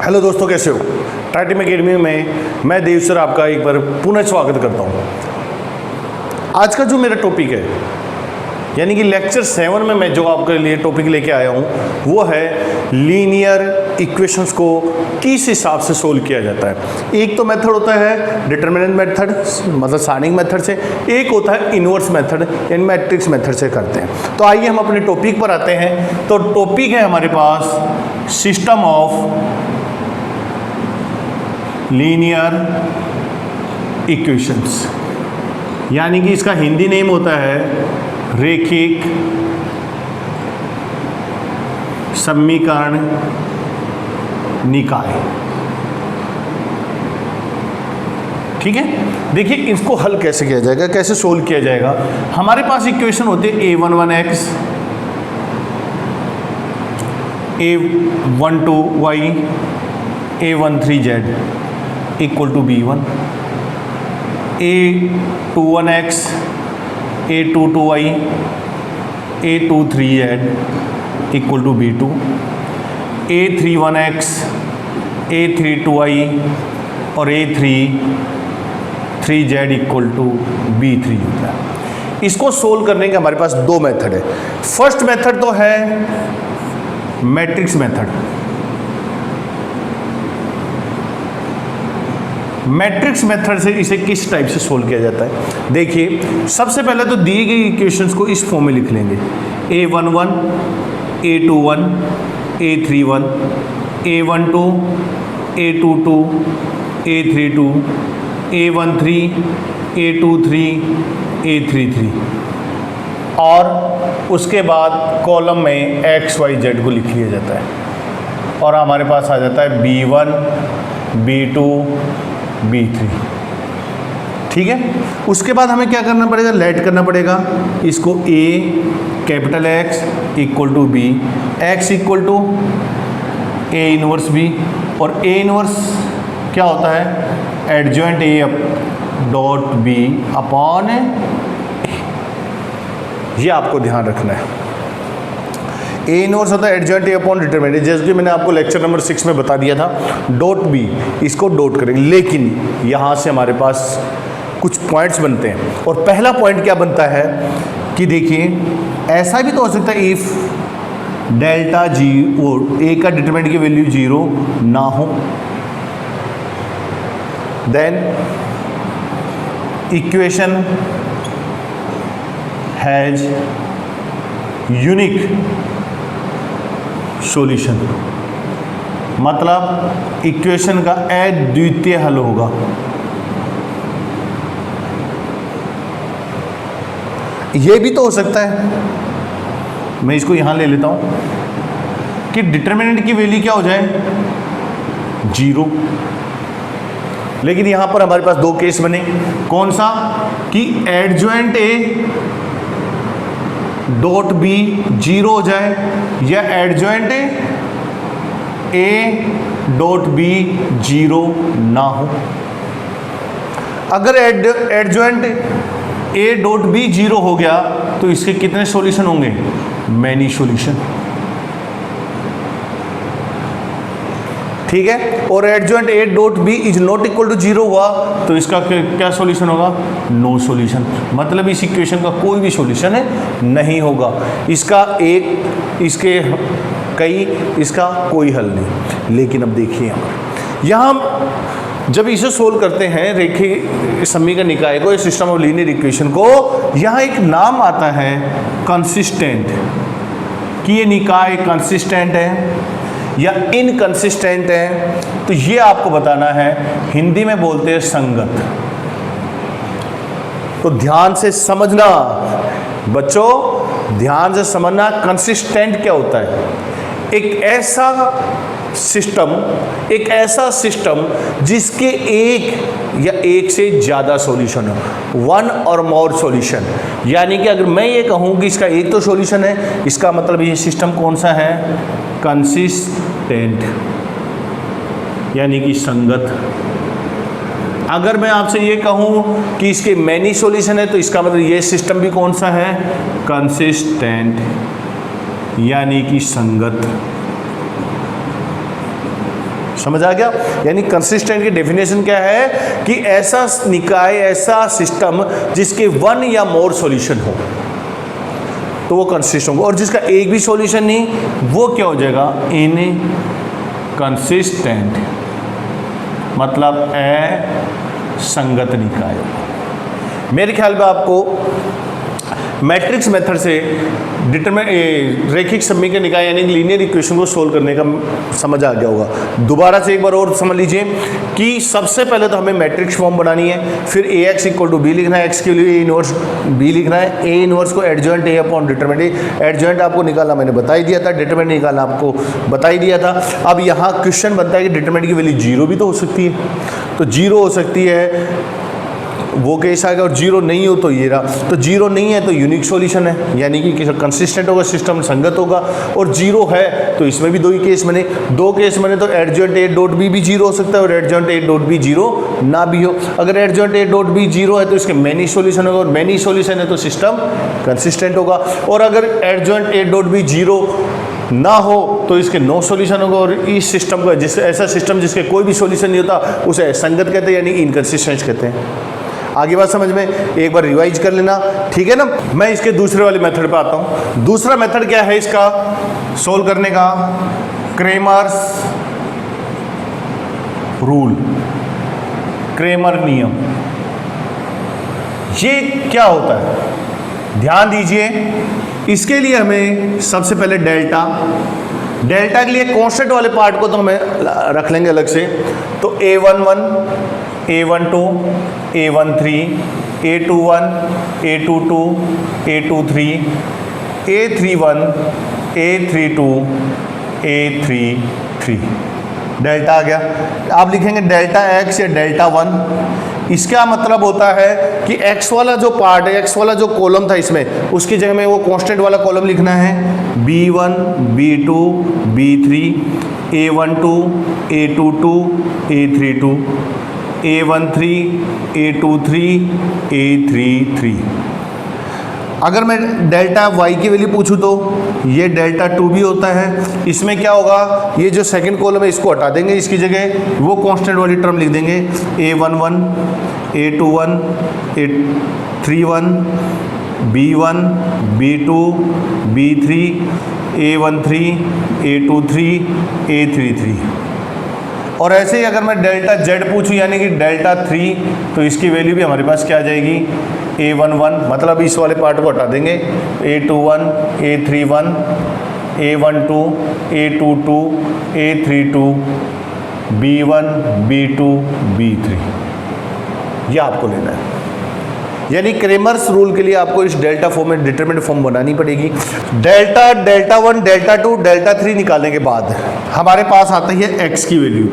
Hello दोस्तों, कैसे हो। टाइटिम एकेडमी में मैं देव सर आपका एक बार पुनः स्वागत करता हूँ। आज का जो मेरा टॉपिक है यानी कि लेक्चर 7 में मैं जो आपके लिए टॉपिक लेके आया हूँ वो है लीनियर इक्वेशंस को किस हिसाब से सोल्व किया जाता है। एक तो मेथड होता है डिटरमिनेंट मेथड, मतलब सारणिक मेथड से, एक होता है इनवर्स मेथड यानी मैट्रिक्स मेथड से करते हैं। तो आइए हम अपने टॉपिक पर आते हैं। तो टॉपिक है हमारे पास सिस्टम ऑफ लीनियर इक्वेशंस, यानी कि इसका हिंदी नेम होता है रेखिक समीकरण निकाय। ठीक है, देखिए इसको हल कैसे किया जाएगा, कैसे सोल्व किया जाएगा। हमारे पास इक्वेशन होती है a11x a12y a13z equal to b1, a21x a22y a23z equal to b2, a31x a32y और a33z इक्वल टू b3 होता है। इसको सोल्व करने के हमारे पास दो मेथड है। फर्स्ट मेथड तो है मैट्रिक्स मेथड। मैट्रिक्स मेथड से इसे किस टाइप से सोल्व किया जाता है, देखिए सबसे पहले तो दी गई इक्वेशंस को इस फॉर्म में लिख लेंगे। a11 a21 a31 a12 a22 a32 a13 a23 a33 और उसके बाद कॉलम में x y z को लिख लिया जाता है और हमारे पास आ जाता है b1 b2 b3। ठीक है, उसके बाद हमें क्या करना पड़ेगा, लेट करना पड़ेगा इसको a capital X equal to b, x equal to a inverse b, और a इनवर्स क्या होता है adjoint a dot b upon a। ये आपको ध्यान रखना है। ए इनवर्स होता है एडजॉइंट ए अपॉन डिटरमिनेंट, जैसे कि मैंने आपको लेक्चर नंबर 6 में बता दिया था। डॉट बी, इसको डॉट करेंगे, लेकिन यहाँ से हमारे पास कुछ पॉइंट्स बनते हैं। और पहला पॉइंट क्या बनता है कि देखिए ऐसा भी तो हो सकता है इफ डेल्टा जी वो ए का डिटरमिनेंट की वैल्यू 0 ना हो, then equation has unique solution, मतलब इक्वेशन का अद्वितीय हल होगा। यह भी तो हो सकता है, मैं इसको यहां ले लेता हूं कि डिटरमिनेंट की वैल्यू क्या हो जाए 0, लेकिन यहां पर हमारे पास दो केस बने। कौन सा कि एडजॉइंट ए डॉट बी 0 हो जाए या एडजॉइंट ए डॉट बी 0 ना हो। अगर एडजॉइंट ए डॉट बी 0 हो गया तो इसके कितने सॉल्यूशन होंगे, मैनी सॉल्यूशन। ठीक है, और adjoint A dot B is not equal to 0 हुआ तो इसका क्या सॉल्यूशन होगा, नो सॉल्यूशन, मतलब इस इक्वेशन का कोई भी सॉल्यूशन नहीं होगा। इसका एक, इसके कई, इसका कोई हल नहीं। लेकिन अब देखिए यहाँ जब इसे सोल्व करते हैं रेखीय समीकरण निकाय को, सिस्टम ऑफ लीनियर इक्वेशन को, यहाँ एक नाम आता है कंसिस्टेंट, कि ये निकाय कंसिस्टेंट है या इनकंसिस्टेंट है। तो ये आपको बताना है, हिंदी में बोलते हैं संगत। तो ध्यान से समझना बच्चों, ध्यान से समझना कंसिस्टेंट क्या होता है। एक ऐसा सिस्टम जिसके एक या एक से ज़्यादा सॉल्यूशन हो, वन और मोर सॉल्यूशन। यानी कि अगर मैं ये कहूँ कि इसका एक तो सॉल्यूशन है, इसका मतलब ये सिस्टम कौन सा है, कंसिस्टेंट यानी कि संगत। अगर मैं आपसे ये कहूँ कि इसके मैनी सॉल्यूशन है तो इसका मतलब ये सिस्टम भी कौन सा है, कंसिस्टेंट यानी कि संगत। समझ आ गया? यानी कंसिस्टेंट की डेफिनेशन क्या है कि ऐसा निकाय, ऐसा सिस्टम जिसके वन या मोर सॉल्यूशन हो तो वो कंसिस्टेंट होगा, और जिसका एक भी सॉल्यूशन नहीं वो क्या हो जाएगा? इनकंसिस्टेंट, मतलब असंगत निकाय होगा। मेरे ख्याल में आपको मैट्रिक्स मेथड से रैखिक सममीकरण निकाय यानी लीनियर इक्वेशन को सोल्व करने का समझ आ गया होगा। दोबारा से एक बार और समझ लीजिए कि सबसे पहले तो हमें मैट्रिक्स फॉर्म बनानी है, फिर Ax इक्वल टू बी लिखना है, x के लिए A इनवर्स बी लिखना है, A इनवर्स को adjoint A upon determinant A, adjoint आपको निकालना मैंने बता ही दिया था, डिटरमिनेंट निकालना आपको बता ही दिया था। अब यहाँ क्वेश्चन बनता है कि डिटरमिनेंट की वैल्यू 0 भी तो हो सकती है, तो 0 हो सकती है वो केस आ गया, और 0 नहीं हो तो ये रहा। तो 0 नहीं है तो यूनिक सॉल्यूशन है, यानी कि कंसिस्टेंट होगा, सिस्टम संगत होगा, और 0 है तो इसमें भी दो ही केस बने। दो केस बने तो एडजॉइंट A डॉट बी भी 0 हो सकता है और एडजॉइंट A डॉट बी 0 ना भी हो। अगर एडजॉइंट A डॉट बी 0 है तो इसके मैनी सॉल्यूशन होगा, और मैनी सॉल्यूशन है तो सिस्टम कंसिस्टेंट होगा। और अगर एडजॉइंट A डॉट बी 0 ना हो तो इसके नो सॉल्यूशन होगा, और इस सिस्टम का ऐसा सिस्टम जिसके कोई भी सॉल्यूशन नहीं होता उसे संगत कहते हैं, यानी इनकंसिस्टेंट कहते हैं। आगे बात समझ में? एक बार रिवाइज कर लेना, ठीक है ना? मैं इसके दूसरे वाले मेथड पे आता हूं। दूसरा मेथड क्या है इसका सोल्व करने का? क्रेमर्स रूल, क्रेमर नियम। ये क्या होता है ध्यान दीजिए। इसके लिए हमें सबसे पहले डेल्टा के लिए कांस्टेंट वाले पार्ट को तो हमें रख लेंगे अलग से। तो A11, A12, A13, A21, A22, A23, A31, A32, A33, delta आ गया। आप लिखेंगे डेल्टा x या डेल्टा 1। इसका मतलब होता है कि x वाला जो पार्ट है, x वाला जो कॉलम था इसमें, उसकी जगह में वो कांस्टेंट वाला कॉलम लिखना है B1, B2, B3, A12, A22, A32, A13, A23, A33। अगर मैं डेल्टा y की वैल्यू पूछूं तो ये डेल्टा 2 भी होता है। इसमें क्या होगा, ये जो सेकंड कॉलम है इसको हटा देंगे, इसकी जगह वो कांस्टेंट वाली टर्म लिख देंगे A11, A21, A31, B1, B2, B3, A13, A23, A33। और ऐसे ही अगर मैं डेल्टा z पूछूं यानी कि डेल्टा 3, तो इसकी वैल्यू भी हमारे पास क्या आ जाएगी A11, मतलब इस वाले पार्ट को हटा देंगे A21, A31, A12, A22, A32, B1, B2, B3, यह आपको लेना है। यानी क्रेमर्स रूल के लिए आपको इस डेल्टा फॉर्म में डिटरमिनेंट फॉर्म बनानी पड़ेगी। डेल्टा 1, डेल्टा 2, डेल्टा 3 निकालने के बाद हमारे पास आता है x की वैल्यू।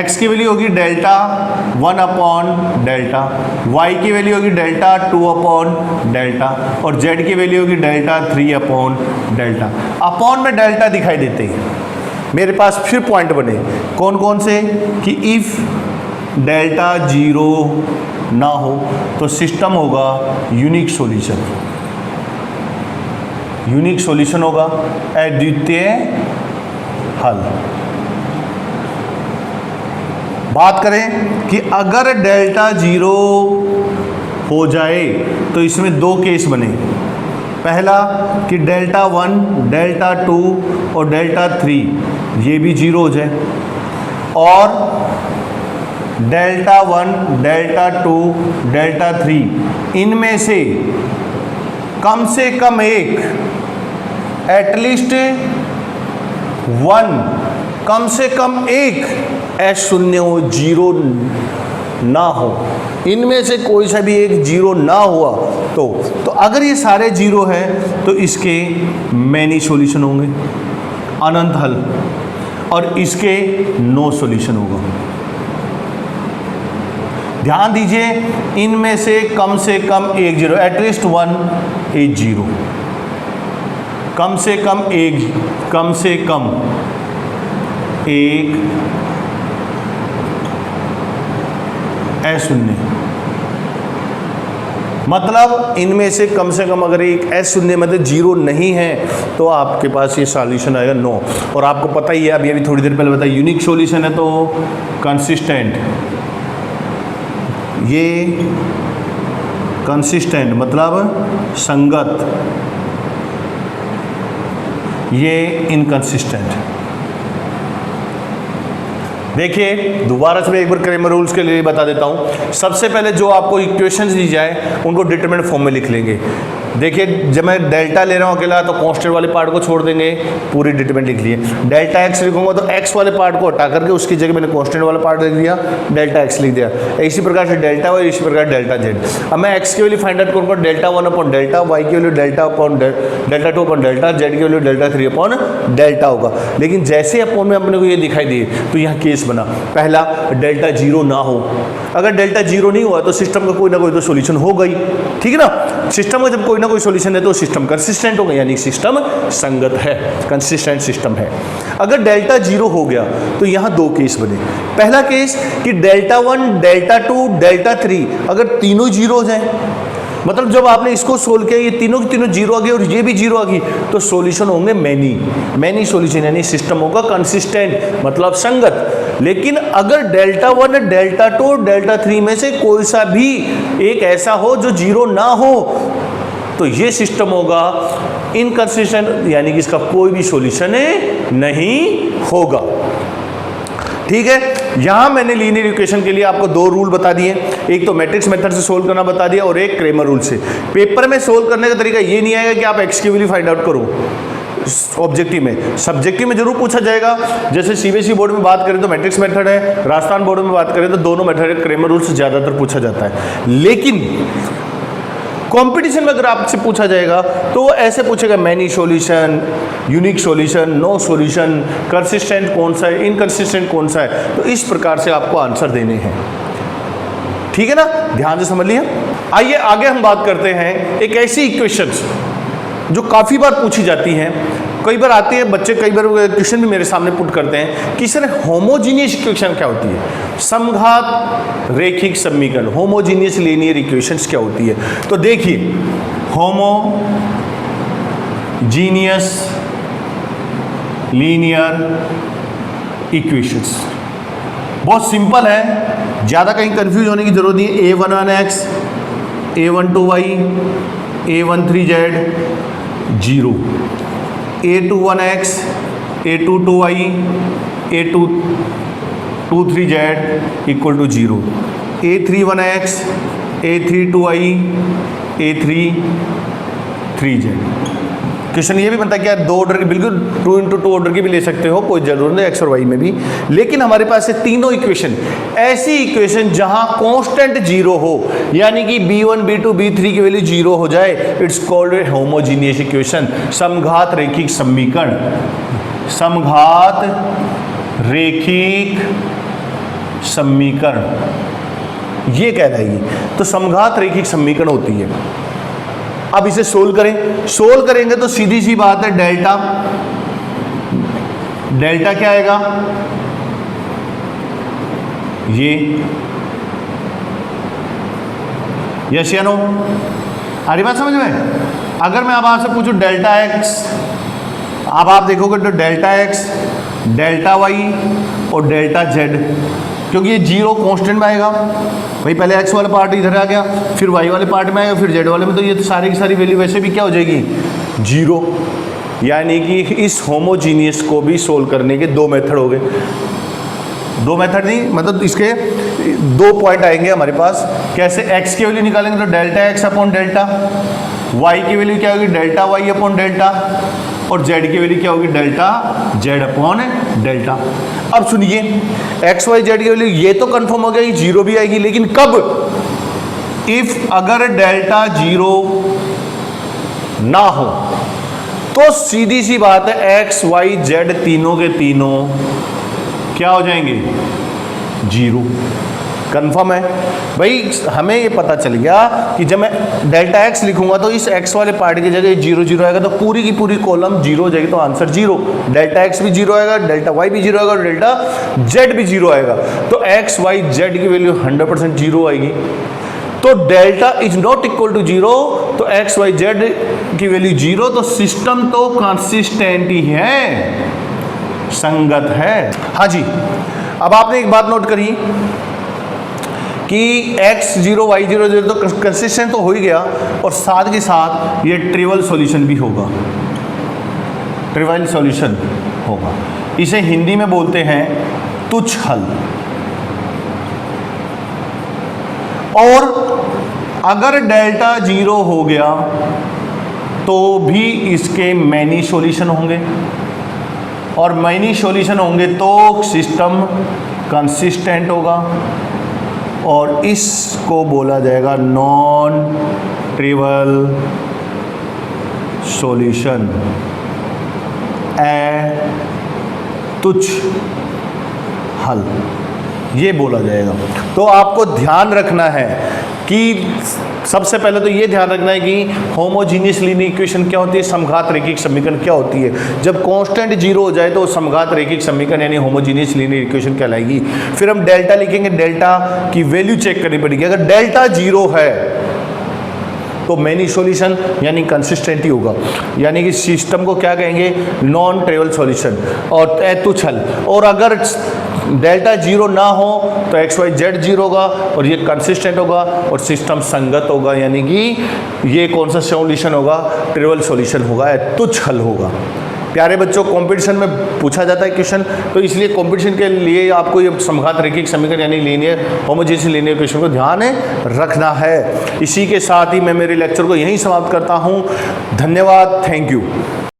x की वैल्यू होगी डेल्टा 1 अपॉन डेल्टा, y की वैल्यू होगी डेल्टा 2 अपॉन डेल्टा, और z की वैल्यू होगी डेल्टा 3 अपॉन डेल्टा। अपॉन में डेल्टा दिखाई देते हैं। मेरे पास फिर पॉइंट बने कौन कौन से कि इफ डेल्टा 0 ना हो तो सिस्टम होगा यूनिक सॉल्यूशन, यूनिक सॉल्यूशन होगा, अद्वितीय हल। बात करें कि अगर डेल्टा 0 हो जाए तो इसमें दो केस बने। पहला कि डेल्टा 1, डेल्टा 2 और डेल्टा 3 ये भी 0 हो जाए, और डेल्टा 1, डेल्टा 2, डेल्टा 3 इनमें से कम एक, एटलीस्ट 1, कम से कम एक अशून्य हो, 0 ना हो। इनमें से कोई सा भी एक 0 ना हुआ तो अगर ये सारे 0 है तो इसके मैनी सॉल्यूशन होंगे, अनंत हल, और इसके नो सॉल्यूशन होगा। ध्यान दीजिए, इनमें से कम एक 0, एटलीस्ट 1 इज 0, कम से कम एक अशून्य, मतलब इनमें से कम अगर एक एस शून्य मतलब जीरो नहीं है तो आपके पास ये सॉल्यूशन आएगा नो। और आपको पता ही है, अभी थोड़ी देर पहले बताया यूनिक सॉल्यूशन है तो कंसिस्टेंट, ये कंसिस्टेंट मतलब संगत, ये इनकंसिस्टेंट। देखिए दोबारा से मैं एक बार क्रेमर रूल्स के लिए बता देता हूं। सबसे पहले जो आपको इक्वेशंस दी जाए उनको डिटरमिनेंट फॉर्म में लिख लेंगे। देखिए जब मैं डेल्टा ले रहा हूं अकेला तो कांस्टेंट वाले पार्ट को छोड़ देंगे, पूरी डिटरमिनेंट लिख लिए। डेल्टा एक्स लिखूंगा तो एक्स वाले पार्ट को हटा करके उसकी जगह मैंने कांस्टेंट वाला पार्ट लिख दिया, डेल्टा एक्स लिख दिया। इसी प्रकार से डेल्टा वाई, इसी प्रकार डेल्टा जेड। अब मैं एक्स की वैल्यू फाइंड आउट करूंगा delta one upon delta, Y की value delta upon delta two upon delta, z की value delta three upon delta होगा। लेकिन जैसे अपॉन में अपने को ये दिखाई दिए तो यहाँ केस बना, पहला डेल्टा जीरो ना हो। अगर डेल्टा जीरो नहीं हुआ तो सिस्टम का कोई ना कोई तो सोल्यूशन होगा ही, ठीक है ना। सिस्टम का जब कोई ना कोई सोल्यूशन है तो सिस्टम कंसिस्टेंट होगा, यानी सिस्टम संगत है, कंसिस्टेंट सिस्टम है। अगर डेल्टा जीरो हो गया तो यहां दो केस बने। पहला केस कि delta one, delta two, delta three अगर तीनों जीरो हो जाए, मतलब जब आपने इसको सोल्व किया ये तीनों की तीनों जीरो आ गई और ये भी जीरो आ गई तो सॉल्यूशन होंगे मैनी सॉल्यूशन, यानी सिस्टम होगा कंसिस्टेंट मतलब संगत। लेकिन अगर delta one, delta two, delta three में से कोई सा भी एक ऐसा हो जो जीरो ना हो तो ये सिस्टम होगा इनकंसिस्टेंट, यानी कि इसका कोई भी सॉल्यूशन नहीं होगा। ठीक है, यहां मैंने लीनियर इक्वेशन के लिए आपको दो रूल बता दिए, एक तो मैट्रिक्स मेथड से सोल्व करना बता दिया और एक क्रेमर रूल से। पेपर में सोल्व करने का तरीका ये नहीं आएगा कि आप एक्स की वैल्यू फाइंड आउट करो ऑब्जेक्टिव में, सब्जेक्टिव में जरूर पूछा जाएगा। जैसे सीबीएसई बोर्ड में बात करें तो मैट्रिक्स मेथड है, राजस्थान बोर्ड में बात करें तो दोनों मेथड है, क्रेमर रूल से ज्यादातर पूछा जाता है। लेकिन कंपटीशन में अगर आपसे पूछा जाएगा तो वो ऐसे पूछेगा many solution, unique solution, no solution, consistent कौन सा है, इनकंसिस्टेंट कौन सा है, तो इस प्रकार से आपको आंसर देने हैं। ठीक है ना, ध्यान से समझ लिया। आइए आगे हम बात करते हैं एक ऐसी इक्वेशंस जो काफी बार पूछी जाती हैं, कई बार आती है, बच्चे कई बार क्वेश्चन भी मेरे सामने पुट करते हैं कि सर होमोजीनियस इक्वेशन क्या होती है, समघात रेखिक समीकरण, होमोजीनियस लीनियर इक्वेशंस क्या होती है। तो देखिए होमोजीनियस लीनियर इक्वेशंस बहुत सिंपल है, ज़्यादा कहीं कंफ्यूज होने की जरूरत नहीं है। a11x, a12y, a13z 0, a21x, a22y, a23z equal to 0, a31x, a32y, a33z। Question ये भी बनता है कि यार दो ऑर्डर की, बिल्कुल 2 into 2 ऑर्डर की भी ले सकते हो, कोई जरूरत नहीं एक्स और वाई में भी। लेकिन हमारे पास है तीनों इक्वेशन, ऐसी इक्वेशन जहां कांस्टेंट जीरो हो, यानी कि b1, b2, b3 की वैल्यू जीरो हो जाए, it's called a homogeneous equation, समघात रेखिक समीकरण, समघात रेखिक समीकरण ये कहलाएगी। तो समघात रेखिक समीकरण होती है। अब इसे सोल्व करें, सोल्व करेंगे तो सीधी सी बात है डेल्टा, डेल्टा क्या आएगा, ये यस या नो, आ रही बात समझ में। अगर मैं अब आपसे पूछूं डेल्टा एक्स, अब आप देखोगे तो डेल्टा एक्स, डेल्टा वाई और डेल्टा जेड, क्योंकि ये जीरो कांस्टेंट में आएगा भाई, पहले एक्स वाला पार्ट इधर आ गया, फिर वाई वाले पार्ट में आएगा, फिर जेड वाले में, तो ये तो सारी की सारी वैल्यू वैसे भी क्या हो जाएगी, जीरो। यानी कि इस होमोजीनियस को भी सोल्व करने के दो मेथड हो गए, दो मेथड नहीं मतलब इसके दो पॉइंट आएंगे हमारे पास। कैसे, एक्स की वैल्यू निकालेंगे तो delta X upon delta, Y की वैल्यू क्या होगी डेल्टा वाई अपॉन डेल्टा, और जेड की वैल्यू क्या होगी डेल्टा जेड अपॉन डेल्टा। अब सुनिए एक्स वाई जेड की वैल्यू ये तो कंफर्म हो गया कि जीरो भी आएगी, लेकिन कब, इफ अगर डेल्टा जीरो ना हो तो सीधी सी बात है एक्स वाई जेड तीनों के तीनों क्या हो जाएंगे, जीरो। कंफर्म है भाई, हमें ये पता चल गया कि जब मैं डेल्टा एक्स लिखूंगा तो इस एक्स वाले पार्ट की जगह जीरो जीरो आएगा, तो पूरी की पूरी कॉलम जीरो हो जाएगी, तो आंसर जीरो। डेल्टा एक्स भी जीरो आएगा, डेल्टा वाई भी जीरो आएगा और डेल्टा जेड भी जीरो आएगा, तो एक्स वाई जेड की वैल्यू 100% जीरो आएगी। तो delta is not equal to 0, तो एक्स वाई जेड की वैल्यू 0, तो सिस्टम तो कंसिस्टेंट ही है, संगत है। हाँ जी, अब आपने एक बात नोट करी कि x0 y0 0 तो कंसिस्टेंट तो हो ही गया, और साथ के साथ ये ट्रिवियल सॉल्यूशन भी होगा, ट्रिवियल सॉल्यूशन होगा। इसे हिंदी में बोलते हैं तुच्छ हल। और अगर डेल्टा 0 हो गया तो भी इसके मैनी सॉल्यूशन होंगे, और मैनी सॉल्यूशन होंगे तो सिस्टम कंसिस्टेंट होगा, और इसको बोला जाएगा नॉन ट्रिवियल सॉल्यूशन, तुच्छ हल, ये बोला जाएगा। तो आपको ध्यान रखना है कि सबसे पहले तो ये ध्यान रखना है कि होमोजीनियस लीनियर इक्वेशन क्या होती है, समघात रैखिक समीकरण क्या होती है। जब कांस्टेंट 0 हो जाए तो समघात रैखिक समीकरण यानी होमोजीनियस लीनियर इक्वेशन कहलाएगी। फिर हम डेल्टा लिखेंगे, डेल्टा की वैल्यू चेक करनी पड़ेगी। अगर डेल्टा 0 है तो मैनी सॉल्यूशन यानी कंसिस्टेंट ही होगा, यानी कि सिस्टम को क्या कहेंगे, नॉन ट्रिवियल सॉल्यूशन और तुच्छ हल। और अगर डेल्टा 0 ना हो तो एक्स वाई जेड 0 होगा, और ये कंसिस्टेंट होगा और सिस्टम संगत होगा, यानी कि ये कौन सा सॉल्यूशन होगा, ट्रिवियल सॉल्यूशन होगा, तुच्छ हल होगा। प्यारे बच्चों, कंपटीशन में पूछा जाता है क्वेश्चन, तो इसलिए कंपटीशन के लिए आपको ये समघात रैखिक समीकरण यानी लीनियर होमोजीनियस लीनियर इक्वेशन को ध्यान रखना है। इसी के साथ ही मैं मेरे लेक्चर को यहीं समाप्त करता हूँ। धन्यवाद, थैंक यू।